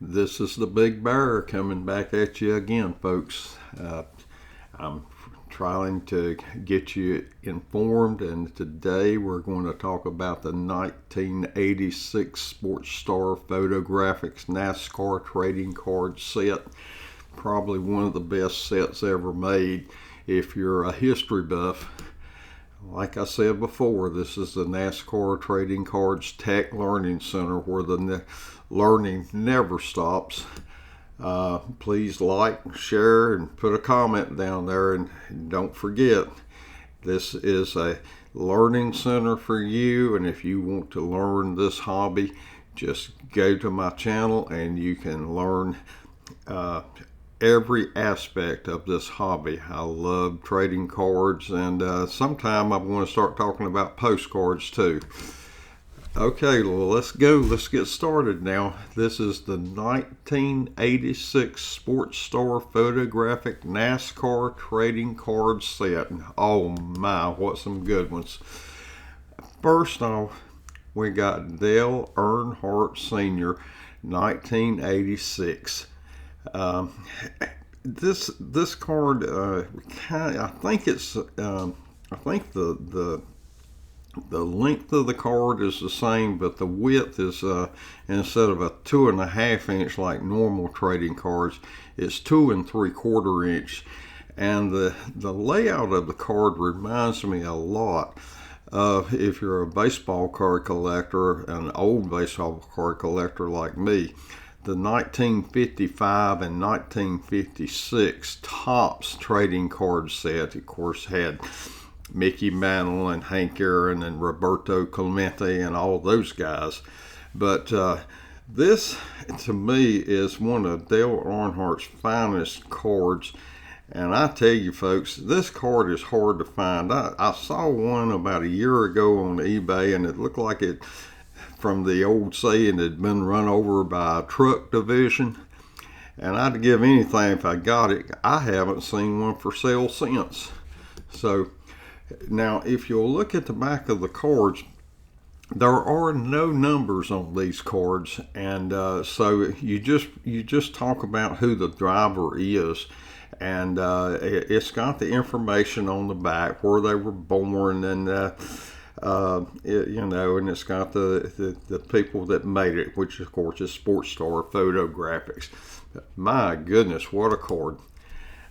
This is the Big Bear coming back at you again, folks. I'm trying to get you informed, and today we're going to talk about the 1986 SportStar Photographics NASCAR trading card set. Probably one of the best sets ever made if you're a history buff. Like I said before, this is the NASCAR Trading Cards Tech Learning Center where the learning never stops. Please like, share, and put a comment down there. And don't forget, this is a learning center for you. And if you want to learn this hobby, just go to my channel and you can learn every aspect of this hobby. I love trading cards, and sometime I'm going to start talking about postcards too. Okay, well, let's go. Let's get started now. This is the 1986 SportStar Photographic NASCAR trading card set. Oh my, what some good ones. First off, we got Dale Earnhardt Sr., 1986. This card, I think it's, I think the length of the card is the same, but the width is instead of a 2.5 inch like normal trading cards, it's 2 3/4 inch, and the layout of the card reminds me a lot of, if you're a baseball card collector, an old baseball card collector like me, the 1955 and 1956 Topps trading card set. Of course, had Mickey Mantle and Hank Aaron and Roberto Clemente and all those guys. But this, to me, is one of Dale Earnhardt's finest cards. And I tell you, folks, this card is hard to find. I saw one about a year ago on eBay, and it looked like it, from the old saying, had been run over by a truck division. And I'd give anything if I got it. I haven't seen one for sale since. So now, if you'll look at the back of the cards, there are no numbers on these cards, and so you just talk about who the driver is, and it's got the information on the back where they were born, and and it's got the people that made it, which of course is SportStar Photographics. My goodness, what a card!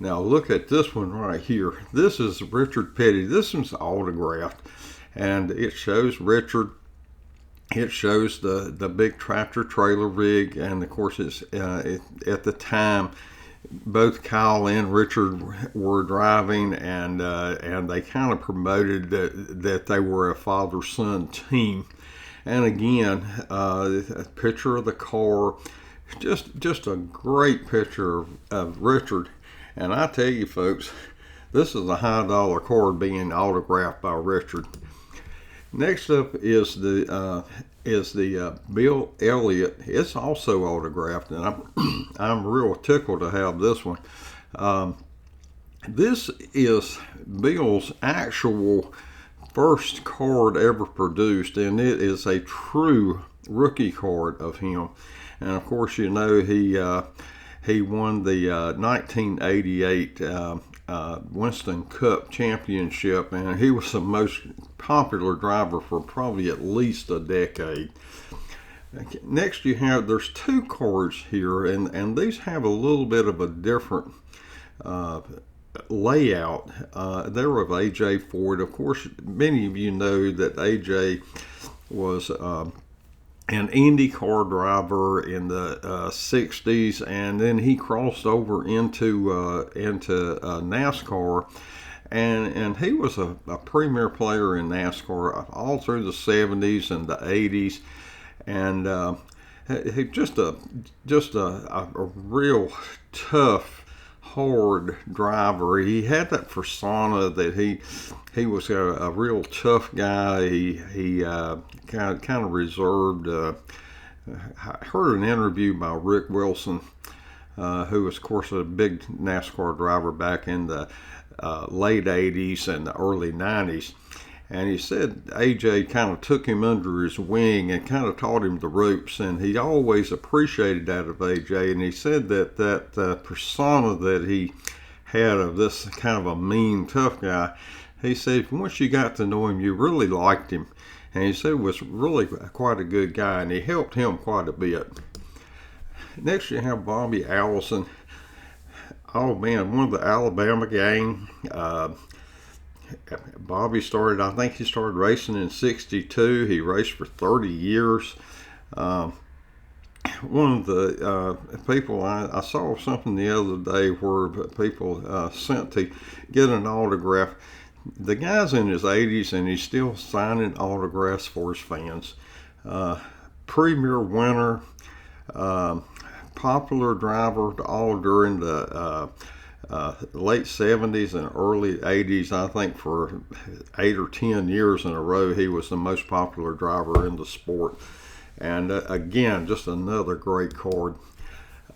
Now look at this one right here. This is Richard Petty. This one's autographed, and it shows Richard. It shows the big tractor trailer rig, and of course it's at the time both Kyle and Richard were driving, and they kind of promoted that they were a father-son team. And again, a picture of the car, just a great picture of Richard. And I tell you, folks, this is a high dollar card being autographed by Richard. Next up is the Bill Elliott. It's also autographed, and I'm real tickled to have this one. This is Bill's actual first card ever produced, and it is a true rookie card of him. And of course, you know, he won the 1988 Winston Cup Championship, and he was the most popular driver for probably at least a decade. Next, there's two cards here, and these have a little bit of a different layout. They're of A.J. Foyt. Of course, many of you know that A.J. was an IndyCar driver in the 60s, and then he crossed over into NASCAR, and he was a premier player in NASCAR all through the 70s and the 80s, and he just a real tough, hard driver. He had that persona that he was a real tough guy. He kind of reserved. I heard an interview by Rick Wilson, who was, of course, a big NASCAR driver back in the late 80s and the early 90s. And he said AJ kind of took him under his wing and kind of taught him the ropes, and he always appreciated that of AJ. And he said that persona that he had of this kind of a mean, tough guy, he said once you got to know him, you really liked him. And he said was really quite a good guy, and he helped him quite a bit. Next you have Bobby Allison. Oh man, one of the Alabama gang. Bobby started, I think he started racing in '62. He raced for 30 years. One of the people, I saw something the other day where people sent to get an autograph. The guy's in his 80s and he's still signing autographs for his fans. Premier winner, popular driver all during the late 70s and early 80s. I think for 8 or 10 years in a row he was the most popular driver in the sport. And again, just another great card.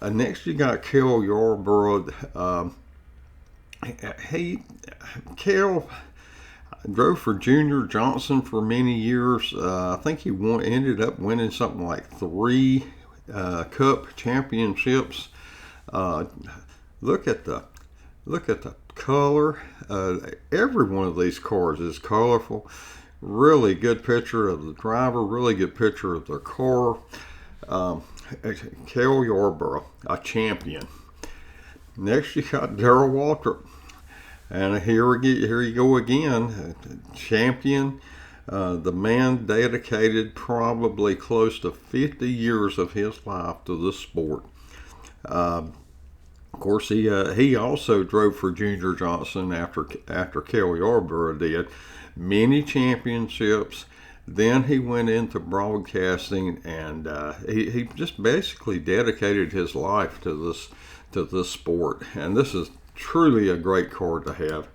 Next you got Cale Yarborough. Cale drove for Junior Johnson for many years. I think he ended up winning something like 3 Cup championships. Look at the color. Every one of these cars is colorful. Really good picture of the driver. Really good picture of the car. Cale Yarborough, a champion. Next you got Darrell Waltrip. And here you go again, champion. The man dedicated probably close to 50 years of his life to the sport. Of course, he also drove for Junior Johnson after Cale Yarborough did. Many championships. Then he went into broadcasting, and he just basically dedicated his life to this sport. And this is truly a great card to have.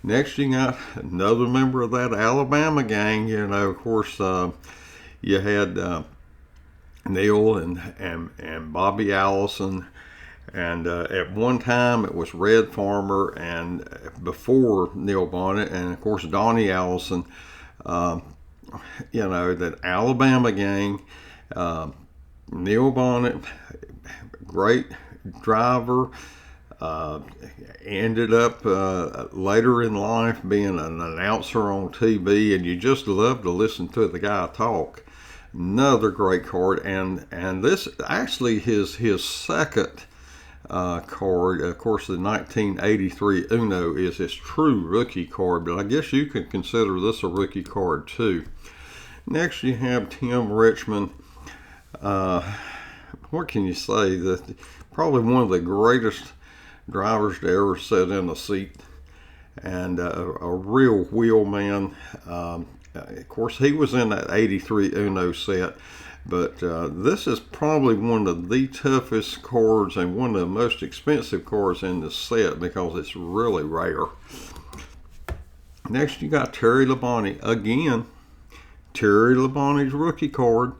Next, you got another member of that Alabama gang. You know, of course, you had Neil and Bobby Allison, and at one time it was Red Farmer, and before Neil Bonnet, and of course Donnie Allison. You know, that Alabama gang. Neil Bonnet, great driver. Ended up later in life being an announcer on TV, and you just love to listen to the guy talk. Another great card, and this actually his second card. Of course, the 1983 Uno is his true rookie card, but I guess you could consider this a rookie card too. Next, you have Tim Richmond. What can you say? Probably one of the greatest drivers to ever sit in a seat, and a real wheel man. Of course, he was in that 83 Uno set, but this is probably one of the toughest cards and one of the most expensive cards in the set because it's really rare. Next, you got Terry Labonte. Again, Terry Labonte's rookie card.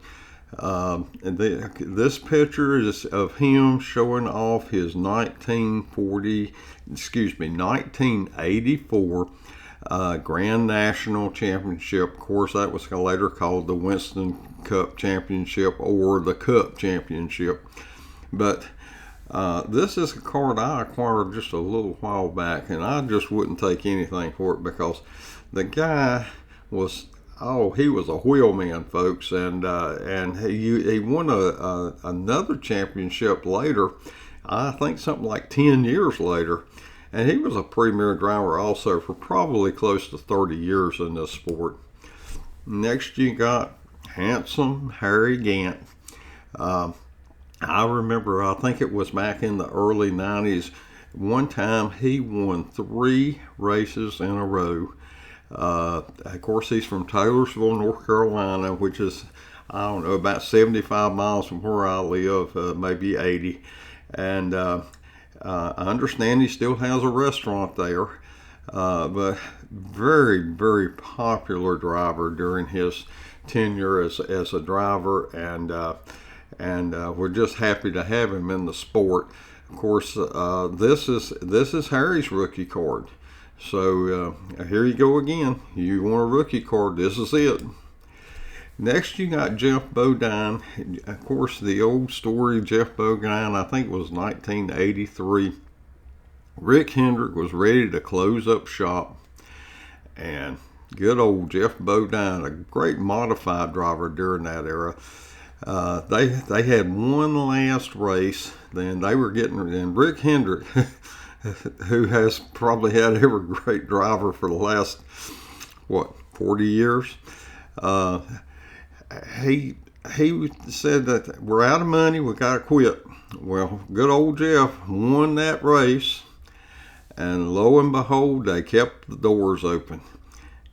This picture is of him showing off his 1984 Grand National Championship. Of course, that was later called the Winston Cup Championship or the Cup Championship. But this is a card I acquired just a little while back, and I just wouldn't take anything for it because the guy was... Oh, he was a wheelman, folks, and he won another championship later. I think something like 10 years later, and he was a premier driver also for probably close to 30 years in this sport. Next, you got handsome Harry Gant. I remember, I think it was back in the early 90s. One time he won 3 races in a row. Of course, he's from Taylorsville, North Carolina, which is, I don't know, about 75 miles from where I live, maybe 80. And I understand he still has a restaurant there, but very, very popular driver during his tenure as a driver, and we're just happy to have him in the sport. Of course, this is Harry's rookie card. So here you go again. You want a rookie card, this is it. Next you got Jeff Beaudine. Of course, the old story, Jeff Beaudine, I think it was 1983. Rick Hendrick was ready to close up shop, and good old Jeff Beaudine, a great modified driver during that era. They had one last race, then they were getting, and Rick Hendrick, who has probably had every great driver for the last, 40 years, he said that we're out of money, we got to quit. Well, good old Jeff won that race, and lo and behold, they kept the doors open.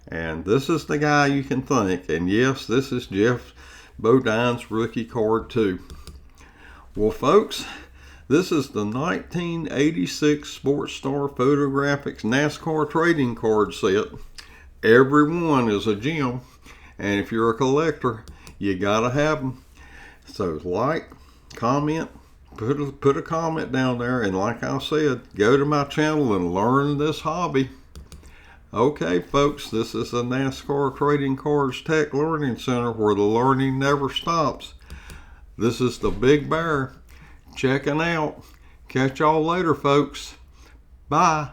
And this is the guy you can think. And yes, this is Jeff Beaudine's rookie card too. Well, folks, this is the 1986 SportStar Photographics NASCAR trading card set. Every one is a gem. And if you're a collector, you gotta have them. So like, comment, put a comment down there. And like I said, go to my channel and learn this hobby. Okay, folks, this is the NASCAR Trading Cards Tech Learning Center, where the learning never stops. This is the Big Bear checking out. Catch y'all later, folks. Bye.